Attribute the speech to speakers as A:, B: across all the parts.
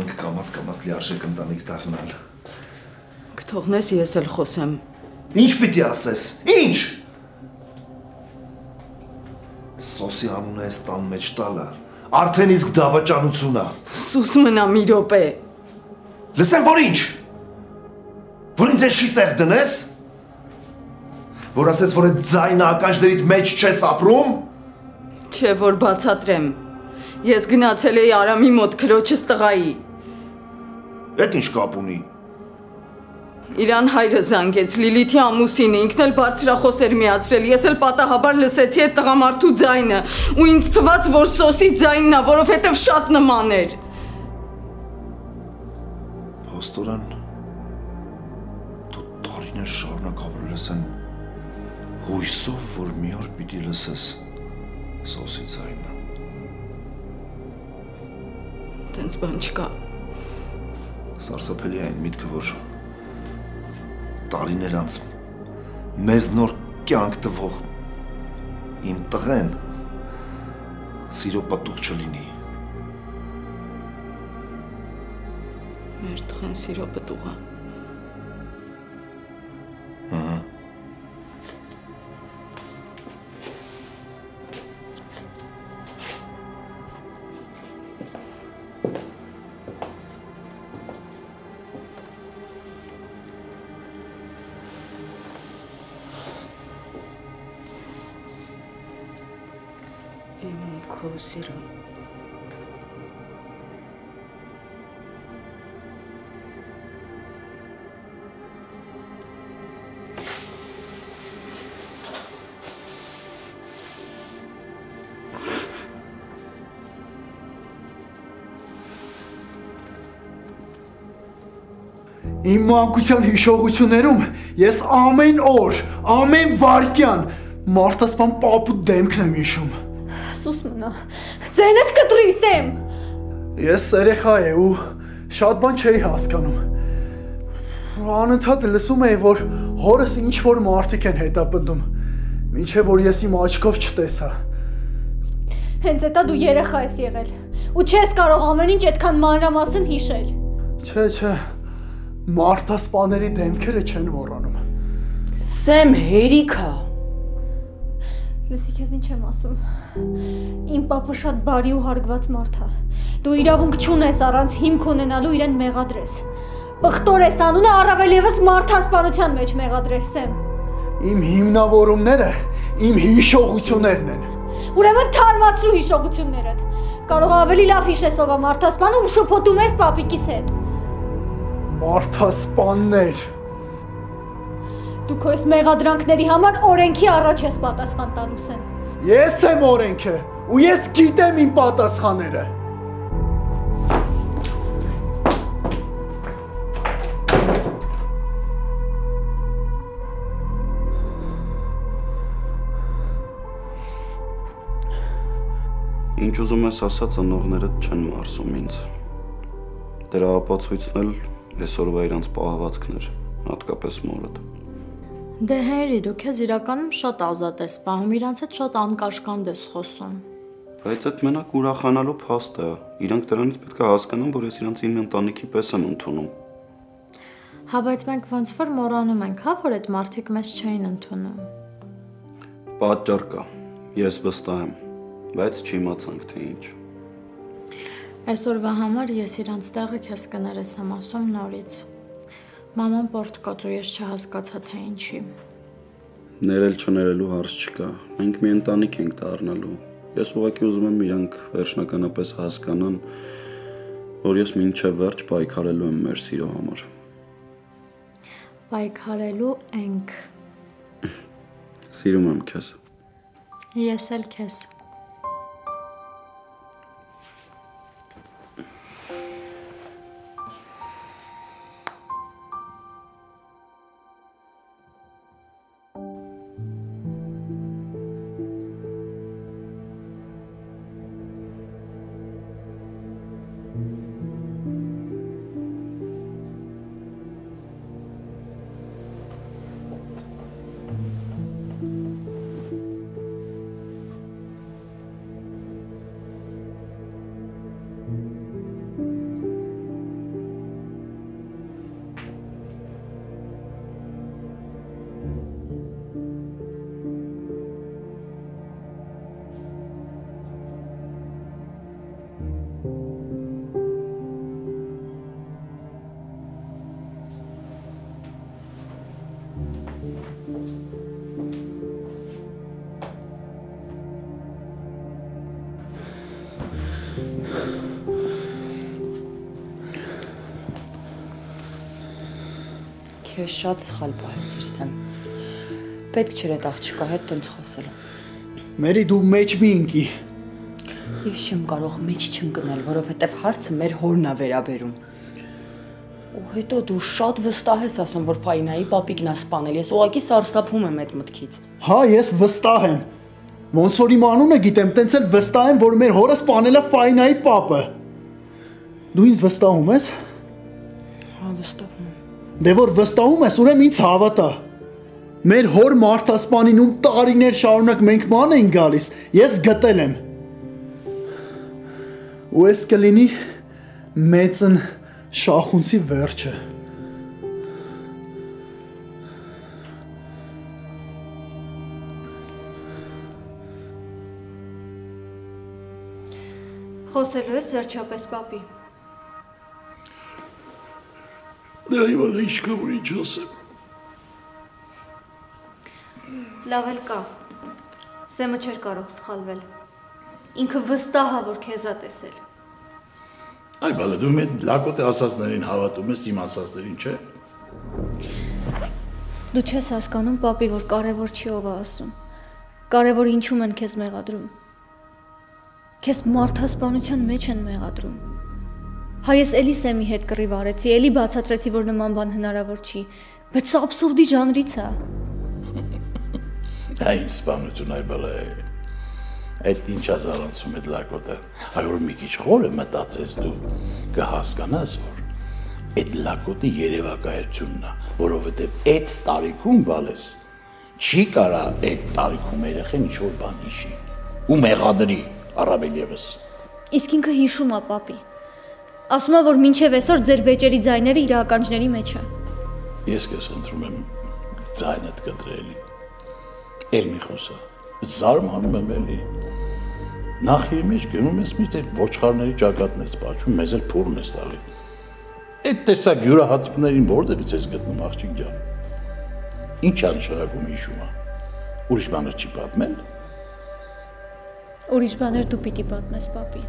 A: ուզում ենք կամաց լիարժեք ընտանիք դառնալ։
B: Կթողնես ես էլ խոսեմ։
A: Ինչ պիտի ասես։ Ինչ։ Սոսի անունը էս տան մեջ տալը արդեն իսկ դավաճանություն է։
B: Սուս մնա մի րոպե։
A: Լսեմ, որ ինչ։ Որ ինձ էշի տեղ դնես։ Որ ասես, որ այդ ձայնը ականջներիդ մեջ չես ապրում։
B: Չէ, որ բացատրեմ։ Ես գնացել էի Արամի մոտ քրոջս տղայի։
A: Էդ ինչ կապ ունի։
B: Իրան հայրը զանգեց, Լիլիթի ամուսինը, ինքն էլ բարձրախոս էր միացրել, ես էլ պատահաբար լսեցի այդ տղամարդու ձայնը, ու ինձ թվաց, որ Սոսի ձայնն է, որովհետև շատ նման էր։
A: Փաստորեն, դու տարիներ շարունակ ապրել ես այն հույսով, որ մի օր պիտի լսես Սոսի ձայնը։
B: Տենց բան չկա։
A: Սարսափելի է այն միտքը, որ տարիներ անց մեզ նոր կյանք տվող իմ տղեն սիրո պատուղ չլինի։
B: Մեր տղեն սիրո պատուղ է։ Սիրո։
C: Իմ մանկության հիշողություններում ես ամեն օր, ամեն վայրկյան մարդասպան պապու դեմքն եմ հիշում։
D: Սուս մնա, ձենդ կտրի Սեմ։
C: Ես երեխա եմ ու շատ բան չէի հասկանում։ Անընդհատ լսում էի, որ հորս ինչ-որ մարդիկ են հետապնդում, մինչև որ ես իմ աչքով չտեսա։
D: Հենց էտա դու երեխա ես եղել, ու չես կարող ամեն ինչ այդքան մանրամասն հիշել։
C: Չէ, մարդասպաների դեմքերը չեն մոռանում։
B: Սեմ հերիք է։
D: Լսի, քեզ ինչ եմ ասում։ Իմ պապը շատ բարի ու հարգված մարդ է։ Դու իրավունք չունես առանց հիմք ունենալու իրեն մեղադրես։ Պղտոր ես անունը առավել ևս մարդասպանության մեջ մեղադրես Սեմ։
C: Իմ հիմնավորումները իմ հիշողություններն են։
D: Ուրեմն թարմացրու հիշողություններդ։ Կարող ավելի լավ հիշես ով է մարդասպանը ու շփոթում ես պապիկիս հետ։
C: Մարդասպաններ։
D: Դու քո այս մեղադրանքների համար օրենքի առաջ ես պատասխան տալու Սեմ։
C: Ես եմ օրենքը ու ես գիտեմ իմ պատասխանները։
E: Ինչ ուզում ես ասած, ընողներդ չեն մարսում ինձ։ Դրա ապացույցն էլ այսօրվա իրանց պահվածքն էր, հատկապես մորդ։
F: Դե Հենրի, դու քեզ իրականում շատ ազատ ես պահում, իրանց հետ շատ անկաշկանդ ես խոսում։
E: Բայց այդ մենակ ուրախանալու փաստ է, իրանք դրանից պետք է հասկանան, որ ես իրանց իմ ընտանիքի պես եմ ընդունում։
F: Հա, բայց մենք ոնց որ մոռանում ենք, հա, որ այդ մարդիկ մեզ չէին ընդունում։
E: Պատճառ կա, ես վստահ եմ, բայց չիմացանք թե ինչ։
F: Այսօրվա համար ես իրանց տեղը քեզ կներես եմ ասում նորից։ Մաման պորտկոց ու ես չհասկացա թե ինչի։
E: Ներել չներելու հարց չկա, մենք մի ընտանիք ենք դառնալու։ Ես ուղղակի ուզում եմ իրանք վերջնականապես հասկանան, որ ես մինչև վերջ պայքարելու եմ մեր սիրո համար։
F: Պայքարելու ենք։
E: Սիրում եմ քեզ։
F: Ես էլ քեզ։
G: քեզ շատ սխալ պահեցիր Սեմ։ Պետք չէր այդ աղջկա հետ տենց խոսել։
C: Մերի դու մեջ մի ընկի։
G: Ես չեմ կարող մեջ չընկնել, որովհետև հարցը մեր հորն է վերաբերում։ Ու հետո դու շատ վստահ ես ասում, որ Ֆայնայի պապիկն է սպանել։ Ես ուղղակի սարսափում եմ այդ մտքից։
C: Հա, ես վստահ եմ։ Ոնց որ իմ անունը գիտեմ, տենց էլ վստահ եմ, որ մեր հորը սպանել է Ֆայնայի պապը։ Դու ինձ վստահում ես։
G: Հա, վստահում եմ։
C: Դե որ վստահում ես, ուրեմն ինձ հավատա։ Մեր հոր մարդասպանին ում տարիներ շարունակ մենք ման ենք գալիս, ես գտել եմ։ Ու ես կլինի մեծն շախունցի վերջը։
D: Խոսելու ես վերջապես պապի։
H: Դրա հիմա ինչ կա, որ ինչ ասեմ։
D: Լավ էլ կա։ Սեմը չէր կարող սխալվել։ Ինքը վստահ է, որ քեզ է տեսել։
H: Այ բալա դու մեծ լակոտ ասածներին հավատում ես, իմ ասածներին, չէ։
D: Դու չես հասկանում, պապի, որ կարևոր չի ով է ասում։ Կարևոր ինչում են քեզ մեղադրում։ Քեզ մարդասպանության մեջ են մեղադրում։ Հա ես էլի Սեմի հետ կռիվ արեցի, էլի բացատրեցի, որ նման բան հնարավոր չի, բայց սա աբսուրդի ժանրից է։
H: Այն սպանություն այ բալա է։ Այդ ինչ ազարանցում այդ լակոտը։ Այ որ մի քիչ խորը մտածես դու կհասկանաս, որ այդ լակոտի երևակայությունն է, որովհետև այդ տարիքում բալես չի կարա այդ տարիքում երեխեն ինչ-որ բան հիշի ու մեղադրի առավել ևս։
D: Իսկ ինքը հիշում է, պապի։ Ասում է, որ մինչև այսօր ձեր վեճերի ձայները իր ականջների մեջ է։
H: Ես քեզ խնդրում եմ ձայնդ կտրելի։ Էլ մի խոսա։ Զարմանում եմ էլի։ Նախ իր մեջ գնում ես մի տեղ ոչխարների ճակատն ես պատճում, մեզ էլ փորն ես տալի։ Այդ տեսակ յուրահատիկներին որտեղից ես գտնում աղջիկ ջան։ Ինչ է նշանակում հիշումը։ Ուրիշ բաներ չի պատմել։
D: Ուրիշ բաներ դու պիտի պատմես, պապի։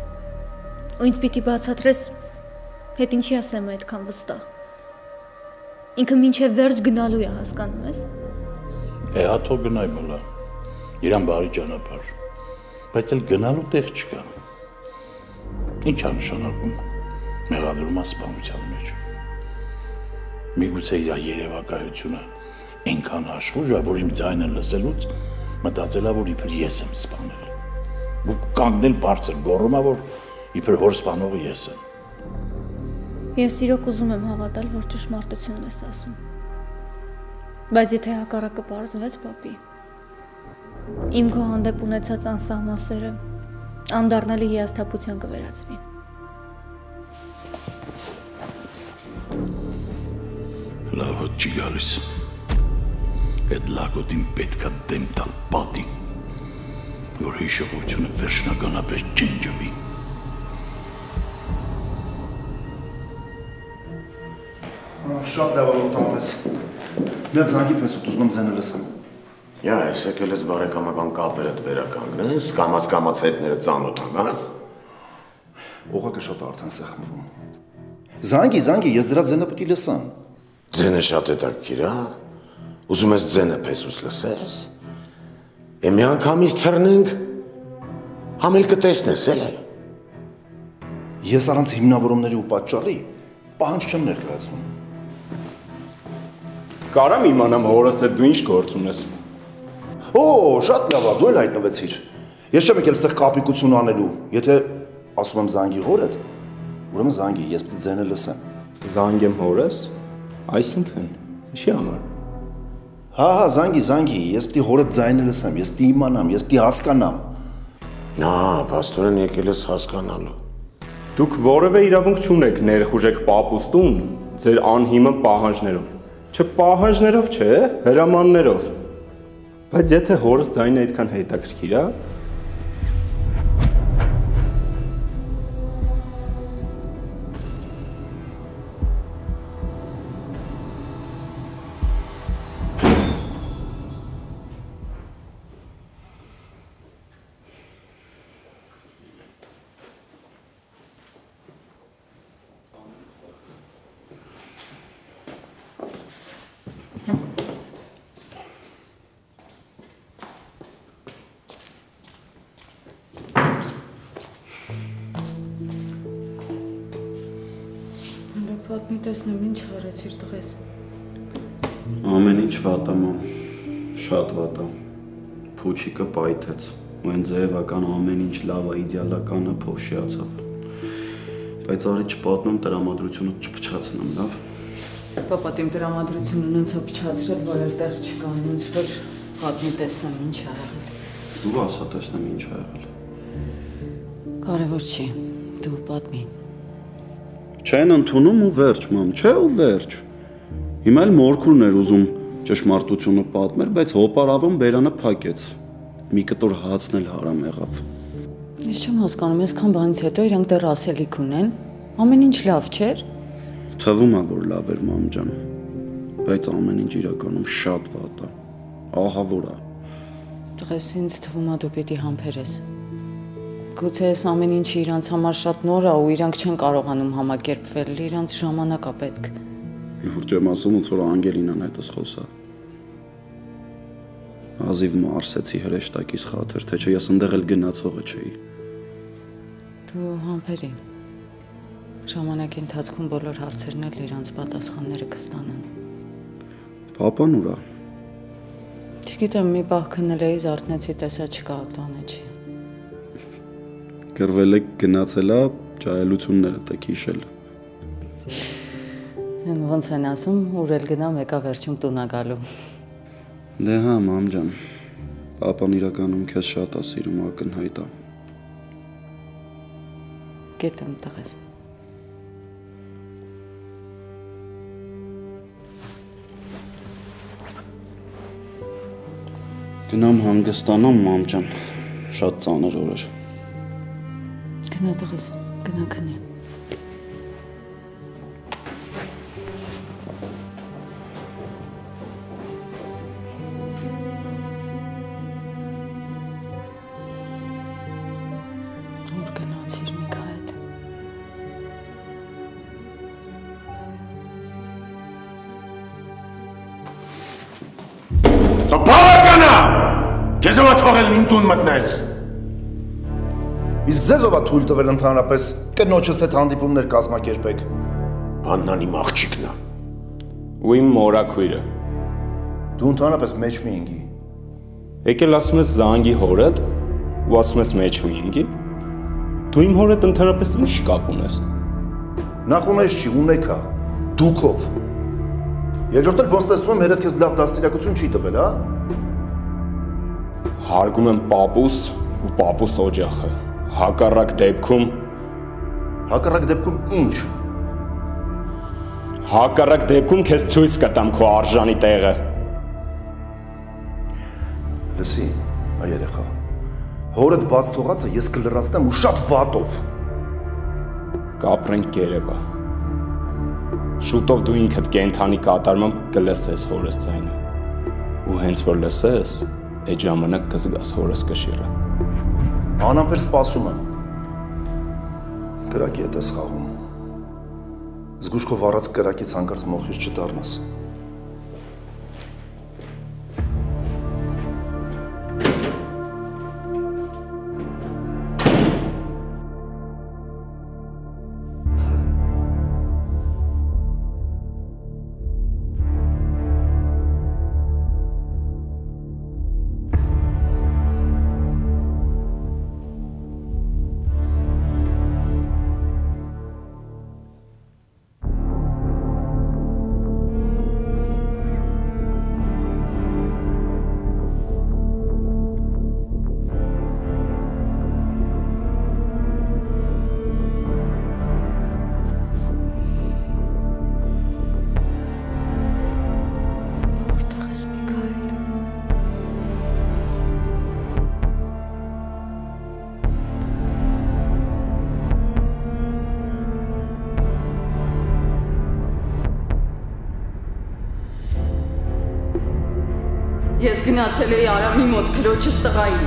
D: Ու ինձ պիտի բացատրես, հետ ինչի ասեմ այդքան վստահ։ Ինքը մինչև վերջ գնալու է, հասկանում ես։
H: Հա թող գնայ բալա։ Իրան բարի ճանապարհ։ Բայց էլ գնալու տեղ չկա։ Ինչ է նշանակում։ Մեղադրում է սպանության մեջ։ Միգուցե իր երևակայությունը այնքան աշխուժ է, որ իմ ձայնը լսելուց մտածել է, որ իբր ես եմ սպանել։ Ու կանգնել բարձր գոռում է, որ իբր հոր սպանողը ես եմ։
D: Ես իրոք ուզում եմ հավատալ, որ ճշմարտությունն ես ասում։ Բայց եթե հակառակը պարզվեց, պապի, իմ քո հանդեպ ունեցած անսահման սերը անդառնալի հիասթափության կվերածվի։
H: Լավ հոտ չի գալիս։ Այդ լակոտին պետքա դեմ տալ պատի, որ հիշողությունը վերջնականապես ջնջվի։
A: Շատ լավ որ տանում ես։ Մի զանգի պես ուզում եմ ձենը լսեմ։
I: Յա, ես եկել ես բարեկամական կապերդ վերականգնես, կամաց հետները ծանոթանաս։
A: Օղակը շատ արդեն սեղմվում։ Զանգի, ես դրա ձենը պիտի լսեմ։
I: Ձենը շատ հետաքրքիր է։ Ուզում ես ձենը պես լսես։ Մի անգամից թռնենք, համել կտեսնես էլ այ։
A: Ես առանց հիմնավորումների ու պատճառի պահանջ չեմ ներկայացնում։
E: Կարամ իմանամ հորս հետ դու ինչ գործ ունես։
A: Օ, շատ լավ է, դու էլ հայտնվեցիր։ Ես չեմ եկել այստեղ կապիկություն անելու։ Եթե ասում եմ զանգի հորդ, ուրեմն զանգի, ես պիտի ձենը լսեմ։
E: Զանգեմ հորս, այսինքն ինչի համար։
A: Հա, զանգի, ես պիտի հորդ ձայնը լսեմ, ես պիտի իմանամ, ես պիտի հասկանամ։
I: Պաստորեն եկել ես հասկանալու։
E: Դուք որևէ իրավունք չունեք ներխուժեք պապուստուն ձեր անհիմն պահանջներով։ Չպահանջներով չէ, հրամաններով։ Բայց եթե հորս ձայնը այդքան հետաքրքիր է,
B: Պատմի տեսնեմ ինչ արեցիր տղես։
E: Ամեն ինչ վատ է, մամ, շատ վատ է։ Փուչիկը պայթեց, ու այն ձևական ամեն ինչ լավ է, իդեալականը փոշիացավ։ Բայց արի չպատմեմ, տրամադրությունը չփչացնեմ, լավ։
B: Պապատ իմ տրամադրությունը նենց է փչացրել, որ էլ տեղ չկա, նենց որ պատմի տեսնեմ ինչ ա եղել։
E: Դու ասա տեսնեմ ինչ ա եղել։
B: Կարևոր չի, դու պատմի։
E: Չեն ընդունում ու վերջ, մամ, չէ ու վերջ։ Հիմա էլ մորքուրն էր ուզում ճշմարտությունը պատմել, բայց հոպարավն բերանը փակեց։ Մի կտոր հացն էլ հարամ եղավ։
B: Ես չեմ հասկանում, այսքան բանից հետո իրանք դեռ ասելիք ունեն։ Ամեն ինչ լավ չէր։
E: Թվում է, որ լավ էր, մամ ջան, բայց ամեն ինչ իրականում շատ վատ է։ Ահա որ է։
B: Տղես ինձ թվում է դու պիտի համբերես։ Գուցե այս ամեն ինչը իրանց համար շատ նոր է ու իրանք չեն կարողանում համակերպվել, իրանց ժամանակ է պետք։
E: Որ չեմ ասում, ոնց որ Անգելինան հետս խոսա։ Ազիվ մարսեցի հրեշտակից խաթր, թե չէ ես ընդեղ էլ գնացողը չէի։
B: Դու համբերի։ Ժամանակի ընթացքում բոլոր հարցերն էլ իրանց պատասխանները կստանան։
E: Պապան ուր է։
B: Չգիտեմ, մի պահ քնել էի, զարթնեցի, տեսա չկա, տանը չի։
E: Գրվել եք գնացել է, ճայելությունները տեք հիշել։
B: Ոնց են ասում, ուր էլ գնա մեկա վերջում տուն ա գալու։
E: Դե հա, մամ ջան, պապան իրականում քեզ շատ է սիրում, ակնհայտ է։
B: Գետեմ տղես։
E: Գնամ հանգստանամ, մամ ջան, շատ ծանր օր էր։
B: Գնա տղես, գնա քնի։ Ուր գնացիր, Միքայել։
I: Բավականա։ Քեզ ով է թողել իմ տուն մտնես։
A: Իսկ ձեզ ով է թույլ տվել ընդհանրապես կնոջս հետ հանդիպումներ կազմակերպեք։
I: Աննան իմ աղջիկն է։
J: Ու իմ մորաքույրը։
A: Դու ընդհանրապես մեջ մի ինգի։
J: Եկել ասում ես զանգի հորդ, ու ասում ես մեջ մի ինգի։ Դու իմ հորդ ընդհանրապես ինչ կապ ունես։
A: Նախ ունես չի, ունեք հա, դուքով։ Երկրորդ էլ ոնց տեսնում եմ, հերդ քեզ լավ դաստիարակություն չի տվել, հա։
J: Հարգում եմ պապուս ու պապուս օջախը։ Հակառակ դեպքում
A: ինչ։
J: Հակառակ դեպքում քեզ ցույց կտամ քո արժանի տեղը։
A: Լսի, այ երեխա։ Հորդ բաց թողածը ես կլրացնեմ ու շատ վատով։
J: Կապրենք գերևա։ Շուտով դու ինքդ կենթանի կատարմամբ կլսես հորս ձայնը։ Ու հենց որ լսես, այդ ժամանակ կզգաս հորս կշիռը։
A: Անամբեր սպասում եմ։ Կրակի հետ ես խաղում։ Զգուշքով առած կրակից հանկարծ մոխիր չդառնաս։
B: Ես գնացել էի Արամի մոտ քրոջս տղայի։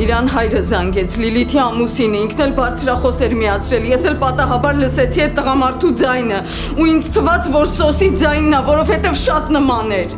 B: Իրան հայրը զանգեց, Լիլիթի ամուսինը, ինքն էլ բարձրախոս էր միացրել, ես էլ պատահաբար լսեցի այդ տղամարդու ձայնը, ու ինձ թվաց, որ Սոսի ձայնն է, որովհետև շատ նման էր։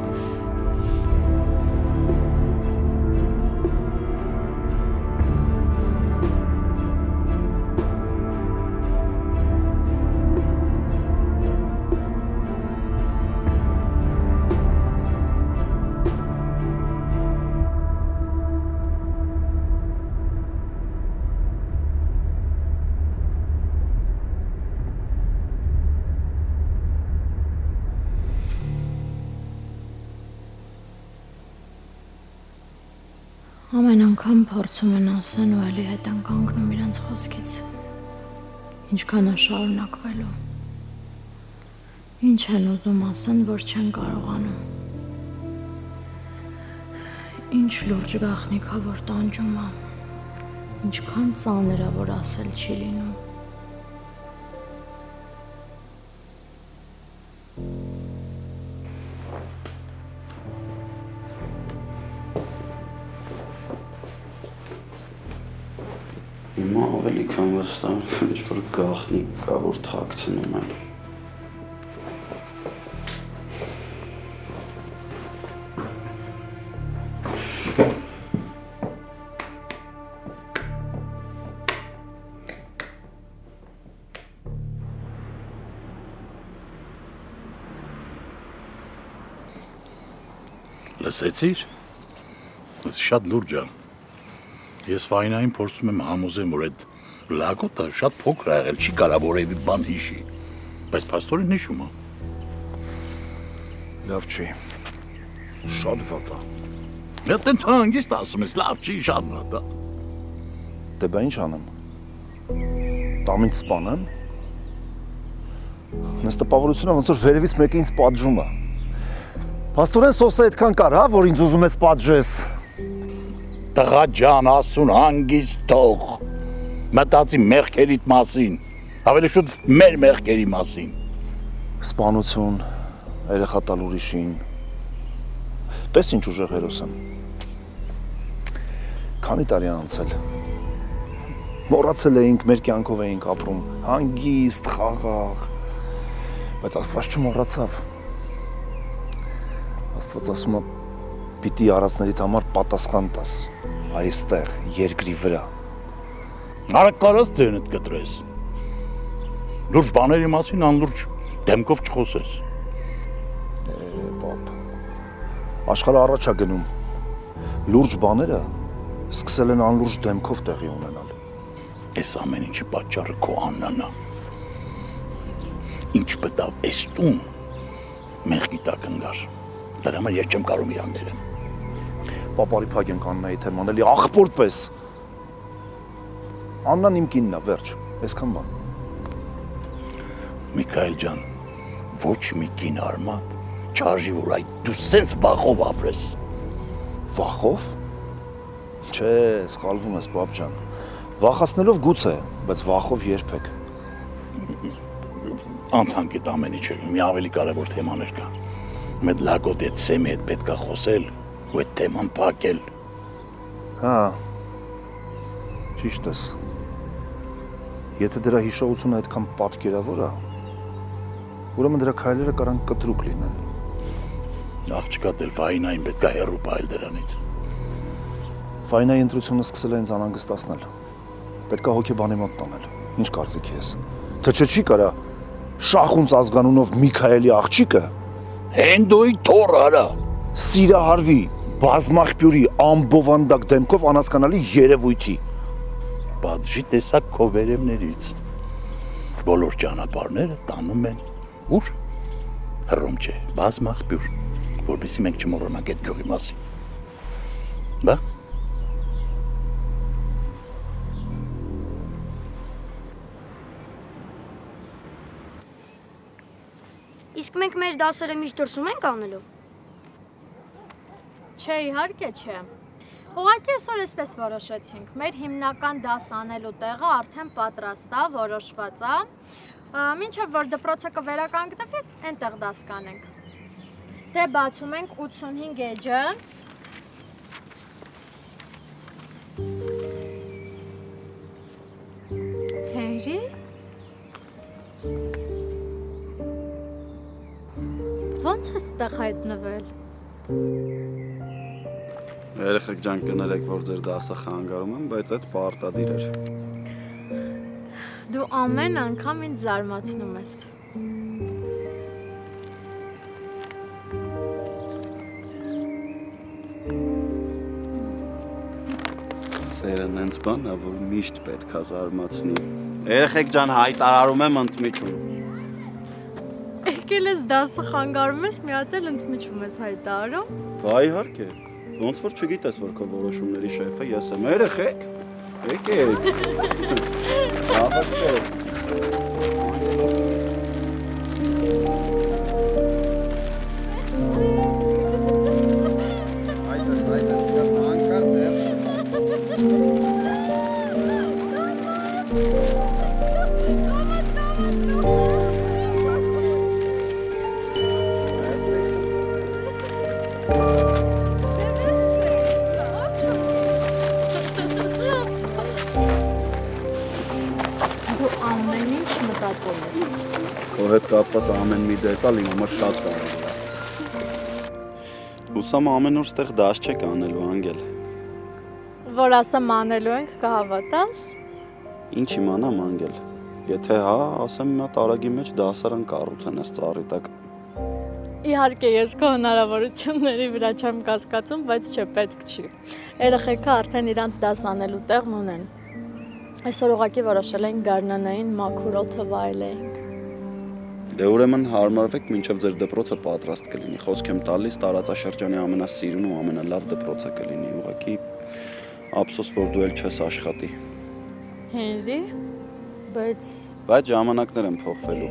F: Ամեն անգամ փորձում են ասեն ու էլի հետ են կանգնում իրենց խոսքից։ Ինչքան է շարունակվելու։ Ինչ են ուզում ասեն, որ չեն կարողանում։ Ինչ լուրջ գաղտնիք է, որ տանջում է։ Ինչքան ծանր է, որ ասել չի լինում։
E: Հիմա ավելի քան վստահ ինչ որ գաղտնիք կա, որ թաքցնում են։
H: Լսեցիր։ Ես շատ լուրջ եմ։ Ես Ֆայնային փորձում եմ համոզեմ, որ այդ լագոտը շատ փոքր է եղել, չի կարա որևէ բան հիշի, բայց փաստորեն հիշում է։
A: Լավ չի։ Շատ վատ է։
H: Դե տենց հանգիստ ասում ես, լավ չի, շատ վատ է։
A: Դե բա ինչ անեմ։ Տամից սպանեմ։ Նես տպավորությունը ոնց որ վերևից մեկը ինձ պատժում է։ Փաստորեն սոսը այդքան կար, հա, որ ինձ ուզում ես պատժես։
H: Տղա ջան, ասուն հանգիստ թող։ Մտածի մեղքերիդ մասին, ավելի շուտ մեր մեղքերի մասին։
A: Սպանություն, երեխա տալ ուրիշին։ Տես ինչ ուժեղ հերոս եմ։ Քանի տարի անցել։ Մոռացել էինք, մեր կյանքով էինք ապրում, հանգիստ, խաղաղ։ Բայց Աստված չմոռացավ։ Աստված ասում է, պիտի արածներիդ համար պատասխան տաս, այստեղ, երկրի վրա։
H: Արա կարաս ձենդ կտրես։ Լուրջ բաների մասին անլուրջ դեմքով չխոսես։
A: Պապ, աշխարհը առաջ է գնում։ Լուրջ բաները սկսել են անլուրջ դեմքով տեղի ունենալ։
H: Այս ամեն ինչի պատճառը քո Աննան է։ Ինչ պետք է էստում մեղքի տակ ընկար։ Դրա համար ես չեմ կարող իրան ներեմ։
A: Պապարի փակ ենք Աննայի թեման, էլի աղբոր պես։ Աննան իմ կինն է, վերջ, այսքան բան։
H: Միքայել ջան, ոչ մի կին արմատ, չարժի, որ այդ դու սենց վախով ապրես։
A: Վախով։ Չէ, սխալվում ես, պապ ջան։ Վախացնելով գուցե, բայց վախով երբեք։
H: Անցանք այդ ամեն ինչը, մի ավելի կարևոր թեմաներ կա։ Մեծ լագոտ այդ սեմի հետ պետք է խոսել ու այդ թեման փակել։
A: Հա։ Ճիշտ ես։ Եթե դրա հիշողությունը այդքան պատկերավոր է, ուրեմն դրա քայլերը կարան կտրուկ լինեն։
H: Աղջկա դել Ֆայնային պետք է հեռու պահել դրանից։
A: Ֆայնայի ընտրությունը սկսել է ինձ անհանգստացնել։ Պետք է հոգեբանի մոտ տանել։ Ինչ կարծիքի ես։ Թե չի կարա Շախունց ազգանունով Միքայելի աղջիկը
H: Հենդոյի թոռ արա։
A: Սիրահարվի բազմախբյուրի ամբովանդակ դեմքով անհասկանալի երևույթի։
H: Պատժի տեսակ քո վերևներից։ Բոլոր ճանապարհները տանում են ուր։ Հռոմ չէ, բազմախբյուր, որովհետեւ մենք չմոռանանք այդ գյուղի մասին։ Բա։
K: Իսկ մենք մեր դասերը միշտ դրսում ենք անելու։
F: Չէ, իհարկե չէ։ Ուղղակի այսօր էսպես որոշեցինք։ Մեր հիմնական դաս անելու տեղը արդեն պատրաստ է, որոշված է։ Մինչև որ դպրոցը կվերականգնվի, այնտեղ դաս կանենք։ Դե բացում ենք 85 էջը։ Հենրի։ Ո՞նց ես այդտեղ հայտնվել։
E: Երեխեք ջան կներեք, որ ձեր դասը խանգարում եմ, բայց այդ պարտադիր էր։
F: Դու ամեն անգամ ինձ զարմացնում ես։
E: Սերը նենց բան է, որ միշտ պետք է զարմացնի։ Երեխեք ջան հայտարարում եմ ընդմիջում։
F: Եկել ես դասը խանգարում ես, մի հատ էլ ընդմիջում ես հայտարարում։
E: Բա իհարկե։ Ոնց որ չգիտես, որ քո որոշումների շեֆը ես եմ, երեխեք։ Եկեք։ Ահա։ Հետ կապված ամեն մի դետալ իմ համար շատ կարևոր է։ Հուսամ ամեն օր ստեղ դաս չեք անելու, Անգել։
F: Որ ասեմ անելու ենք, կհավատաս։
E: Ինչ իմանամ, Անգել։ Եթե հա, ասեմ մի հատ արագի մեջ դասարան կառուցեն այս ծառի տակ։
F: Իհարկե ես քո հնարավորությունների վրա չեմ կասկածում, բայց չէ, պետք չի։ Երեխեքը արդեն իրանց դաս անելու տեղն ունեն։ Այսօր ուղղակի որոշել ենք գարնանային մաքուր օդը վայելենք։
E: Դե ուրեմն հարմարվեք, մինչև ձեր դպրոցը պատրաստ կլինի։ Խոսք եմ տալիս, տարածաշրջանի ամենասիրուն ու ամենալավ դպրոցը կլինի։ Ուղղակի ափսոս, որ դու էլ չես աշխատի։
F: Հենրի,
E: բայց ժամանակներ են փոխվելու,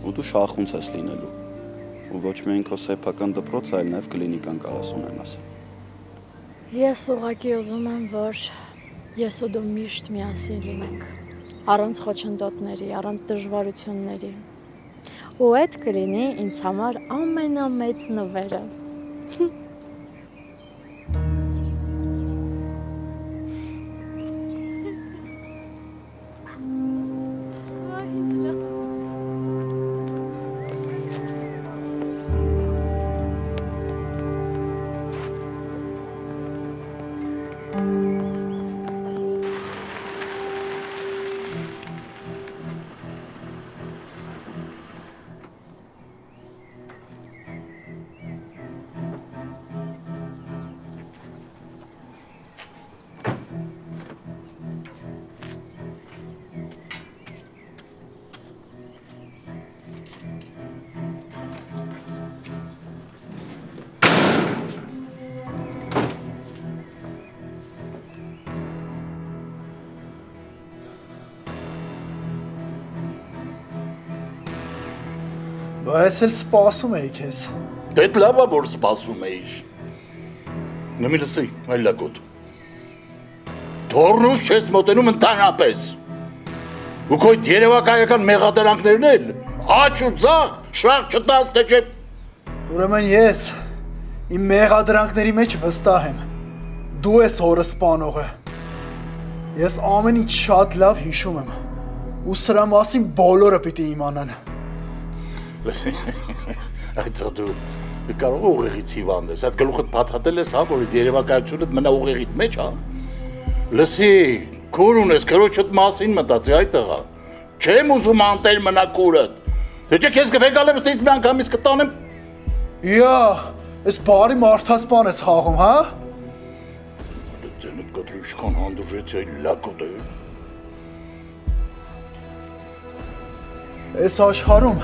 E: ու դու շախունց ես լինելու։ Ու ոչ միայն քո սեփական դպրոցը, այլ նաև կլինիկան կարաս ունենաս։
F: Ես ուղղակի ուզում եմ, որ ես ու դու միշտ միասին լինենք, առանց խոչընդոտների, առանց դժվարությունների։ Ու այդ կլինի ինձ համար ամենամեծ նվերը։
C: Բայց էլ սպասում էի քեզ։
H: Դե լավ է որ սպասում էիր։ Նմի լսի, այլ լակոտ։ Թորնուս չես մոտենում ընդհանրապես։ Ու քո երևակայական մեղադրանքներն էլ աչ ու ձախ շարժ չտաս թե չէ։
C: Ուրեմն ես իմ մեղադրանքների մեջ վստահ եմ։ Դու ես հորը սպանողը։ Ես ամեն ինչ շատ լավ հիշում եմ։ Ու սրա մասին բոլորը պիտի իմանան։
H: Այդ դու կարող ուղեղից հիվանդ ես, այդ գլուխդ փաթաթել ես, հա, որ երևակայությունդ մնա ուղեղիդ մեջ, հա։ Լսի, քուր ունես, քրոջդ մասին մտածի այդ տղա։ Չեմ ուզում անտեր մնա քուրդ։ Թե չէ քեզ կվեկալեմ ստից մի անգամից կտանեմ։
C: Իա, այս բարի մարդասպան ես խաղում, հա։
H: Ձենդ կտրի իշխան հանդուրժեցի այլ լակոտ է։
C: Այս աշխարհում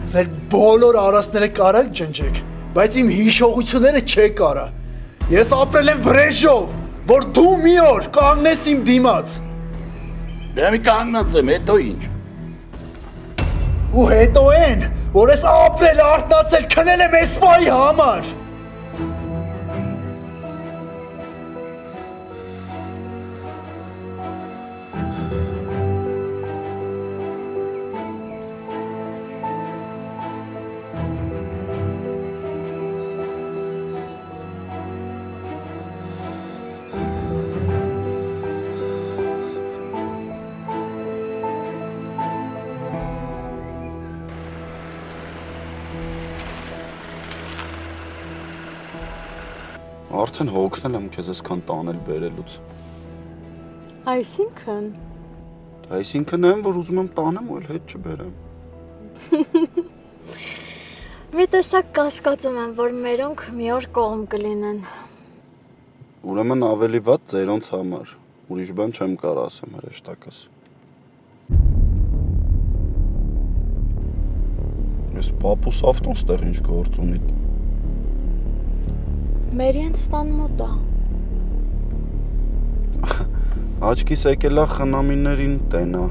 C: ձեր բոլոր արածները կարակ ջնջեք, բայց իմ հիշողությունները չեք կարա։ Ես ապրել եմ վրեժով, որ դու մի օր կանգնես իմ դիմաց։
H: Դե մի կանգնած եմ, հետո ինչ։
C: Ու հետո են, որ ես ապրել, արթնացել, քնել եմ այս պահի համար։
E: Արդեն հոգնել եմ քեզ այսքան տանել բերելուց։
F: Այսինքն։
E: Այսինքն այն, որ ուզում եմ տանեմ ու էլ հետ չբերեմ։
F: Մի տեսակ կասկածում եմ, որ մերոնք մի օր կողմ կլինեն։
E: Ուրեմն ավելի վատ ձերոնց համար։ Ուրիշ բան չեմ կարող ասեմ հրեշտակս։ Ես պապուս ավտոն ստեղ ինչ գործ ունի։
F: Մերիան ստան մոտ է։
E: Աչքիս եկել է խնամիներին տենա,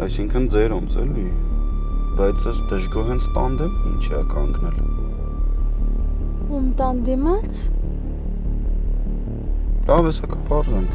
E: այսինքն ձերոմց էլի, բայց ես դժգոհ հենց տանդեմ ինչ է կանգնել։
F: Ում տանդիմաց։
E: Լավ ես ակա պարզենք։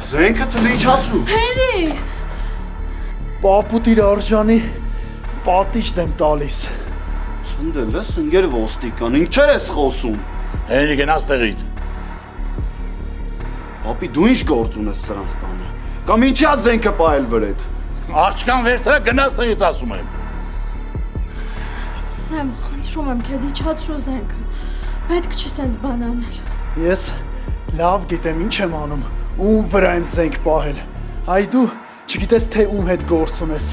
E: Զենքը տնիչացրու։
F: Հերի։
C: Պապուտ իր արժանի պատիժն եմ տալիս։
E: Ցնդել ես ընկեր ոստիկան, ինչեր ես խոսում։
H: Հերի գնաց տեղից։
E: Պապի դու ինչ գործ ունես սրանց տանը։ Կամ ինչի է զենքը պահել վրեդ։
H: Աղջկան վերցրա գնաց տեղից ասում եմ։
F: Սեմ, խնդրում եմ քեզ իջացրու զենքը։ Պետք չի սենց բան անել։
C: Ես լավ գիտեմ ինչ եմ անում։ Ում վրա եմ զենք պահել։ Այ դու չգիտես թե ում հետ գործ ունես։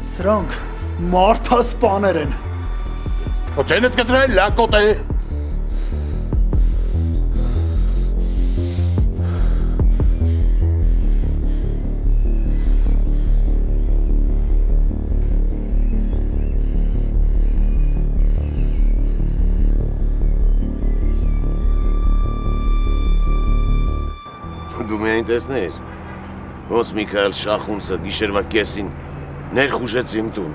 C: Սրանք մարդասպաներ են։
H: Քո ցենդ կտրել լակոտ է։
I: Դու միայն տեսներ, ոնց Միքայել Շախունցը գիշերվա կեսին ներխուժեց իմ տուն։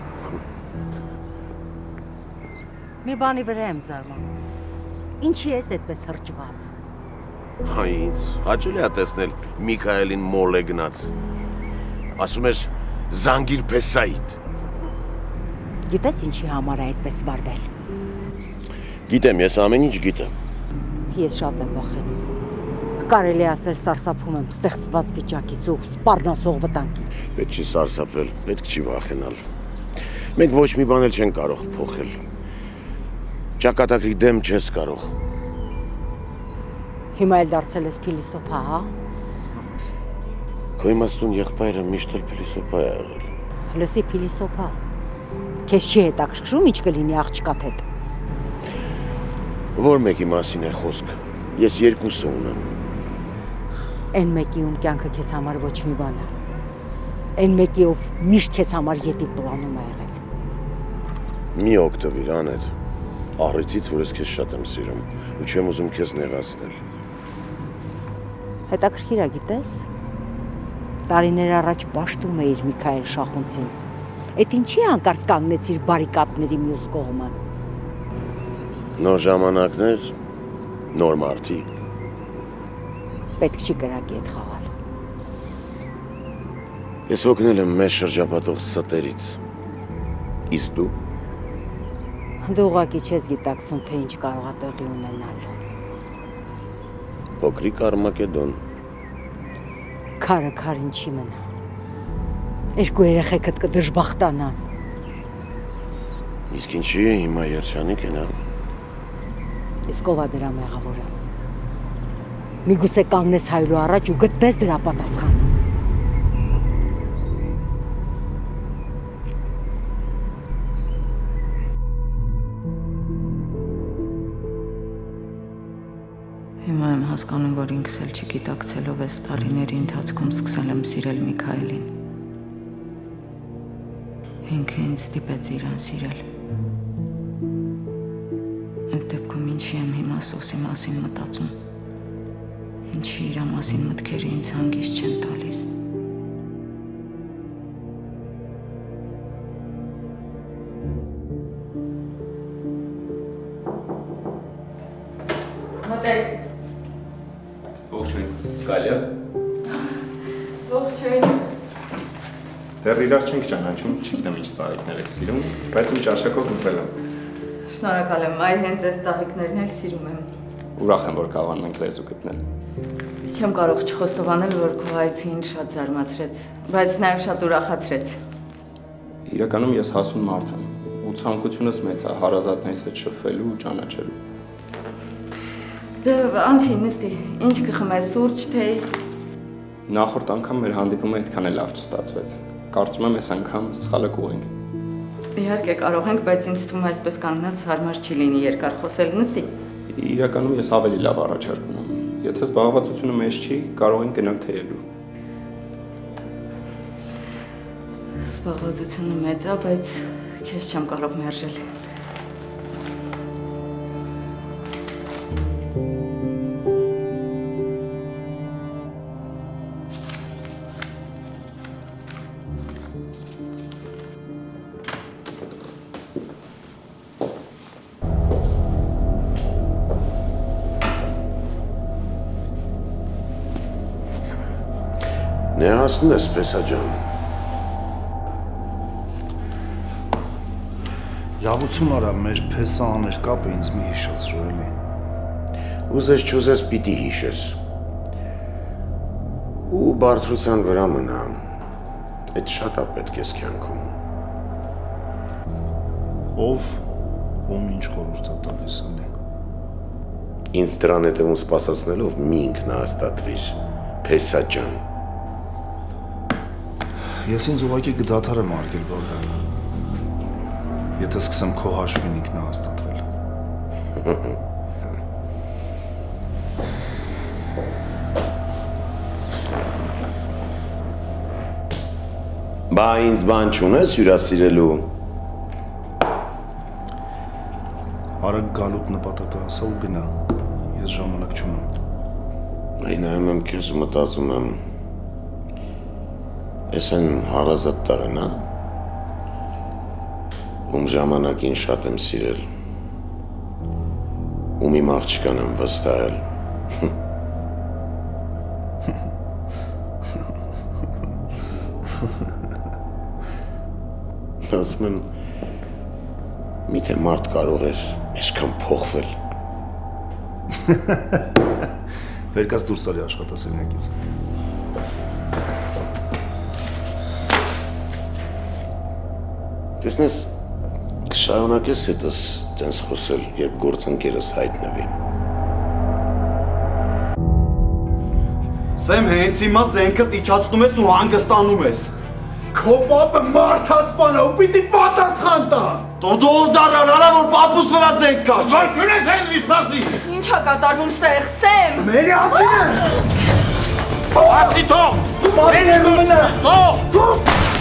L: Մի բանի վրա եմ զարմանում։ Ինչի ես այդպես հրճված։
I: Հայ ինձ հաճելի է տեսնել Միքայելին մոլ է գնաց։ Ասում ես Զանգիր Փեսայիդ։
L: Գիտես ինչի համար է այդպես վարվել։
I: Գիտեմ, ես ամեն ինչ գիտեմ։
L: Ես շատ եմ վախենում։ Կարելի ասել սարսափում եմ ստեղծված վիճակից ու սպառնացող վտանգի։
I: Պետք չի սարսափել, պետք չի վախենալ։ Մենք ոչ մի բան էլ չենք կարող փոխել։ Ճակատագրի դեմ չես կարող։
L: Հիմա էլ դարձել ես փիլիսոփա, հա։
I: Քո իմաստուն եղբայրը միշտ էլ փիլիսոփա է եղել։
L: Լսի փիլիսոփա։ Քեզ չի հետաքրքրում ինչ կլինի աղջկադ հետ։
I: Որ մեկի մասին է խոսքը։ Ես երկուսը ունեմ։
L: Այն մեկի ում կյանքը քեզ համար ոչ մի բան է։ Այն մեկի ով միշտ քեզ համար յետին պլանում է եղել։
I: Մի օգտվիր աներ։ Առիթից, որ ես քեզ շատ եմ սիրում ու չեմ ուզում քեզ նեղացնել։
L: Հետաքրքիր է, գիտես։ Տարիներ առաջ պաշտում էիր Միքայել Շախունցին։ Էդ ինչի հանկարծ կանգնեցիր բարիկադների մյուս կողմը։
I: Նոր ժամանակներ, նոր մարդիկ։
L: Պետք չի կրակի այդ խաղալ։
I: Ես օգնել եմ մեզ շրջապատող ստերից։ Իսկ դու։
L: Դու ուղղակի չես գիտակցում, թե ինչ կարող է տեղի ունենալ։
I: Փոքրիկ Արմագեդոն։
L: Քարը քարին չի մնա։ Երկու երեխեքդ կդժբախտանան։
I: Իսկ ինչի հիմա երջանիկ են, հա։
L: Իսկ ով է դրա մեղավորը։ Միգուցե կանգնես հայելու առաջ ու գտնես դրա պատասխանը։
B: Հիմա եմ հասկանում, որ ինքս էլ չգիտակցելով այս տարիների ընթացքում սկսել եմ սիրել Միքայելին։ Ինքը ինձ ստիպեց իրան սիրել։ Այդ դեպքում ինչի եմ հիմա Սոսի մասին մտածում։ Ինչի իր մասին մտքերը ինձ հանգիստ չեն տալիս։
M: Մտեք։
J: Ողջույն, Գալիա։
M: Ողջույն։
J: Դեռ իրար չենք ճանաչում, չգիտեմ ինչ ծաղիկներ եք սիրում, բայց իմ ճաշակով մտել եմ։
B: Շնորհակալ եմ, այ հենց այս ծաղիկներն էլ սիրում եմ։
J: Ուրախ եմ, որ կարողանում ենք լեզու գտնել։
B: Չեմ կարող չխոստովանել, որ քո հայցը ինձ շատ զարմացրեց, բայց նաև շատ ուրախացրեց։
J: Իրականում ես հասուն մարդ եմ ու ու ցանկությունս մեծ է հարազատներիս հետ շփվելու ու ճանաչելու։
B: Դե անցի նստի, ինչ կխմես, սուրճ, թեյ։
J: Նախորդ անգամ մեր հանդիպումը այդքան էլ լավ չստացվեց։ Կարծում եմ այս անգամ սխալը կուղենք։
B: Իհարկե կարող ենք, բայց ինձ թվում է այսպես կանգնած հարմար չի լինի երկար խոսել, նստի։
J: Իրականում ես ավելի լավ առաջարկ ունեմ։ Եթե զբաղվածությունը մեծ չի, կարող ենք գնալ թեյելու։
B: Զբաղվածությունը մեծ է, բայց քեզ չեմ կարող մերժել։
I: Նեղացնում ես, Պեսա ջան։
A: Լավություն արա, մեր Փեսա աներ կապը ինձ մի հիշեցրու էլի։
I: Ուզես չուզես պիտի հիշես։ Ու բարձրության վրա մնա։ Այդ շատ է պետք ես կյանքում։
A: Ով ում ինչ խորհուրդ է տալիս էլի։
I: Ինձ դրան հետևում սպասացնելով մի ինքնահաստատվիր, Փեսա ջան։
A: Ես ինձ ուղղակի կդադարեմ արգել Բաղդադ։ Եթե սկսեմ քո հաշվին ինքնահաստատվել։
I: Բա ինձ բան չունես հյուրասիրելու։
A: Արագ գալուտ նպատակը ասա ու գնա։ Ես ժամանակ չունեմ։
I: Այն նայում եմ քեզ ու մտածում եմ Ես են հարազատ տարեն, հա? Ում ժամանակին շատ եմ սիրել, ում իմ աղջկան եմ վստահել։ Ասում եմ, միթե մարդ կարող էր այսքան փոխվել։
A: Վերկաց դուրս արի աշխատասենյակից։
I: Տեսնես, կշարունակես հետս տենց խոսել, երբ գործընկերս հայտնվի։
C: Սեմ հենց հիմա զենքդ իջացնում ես ու հանգստանում ես։ Քո պապը մարդ է սպանել ու պիտի պատասխան տա։ Տոդով դառան, արա որ պապուս վրա զենք կա։
M: Բայց ունես այն վիստացի։
B: Ինչ է կատարվում ստեղ, Սեմ։
C: Մերի անցին է։
M: Ասի թող։
C: Դու մարդ է մնա։
M: Թող։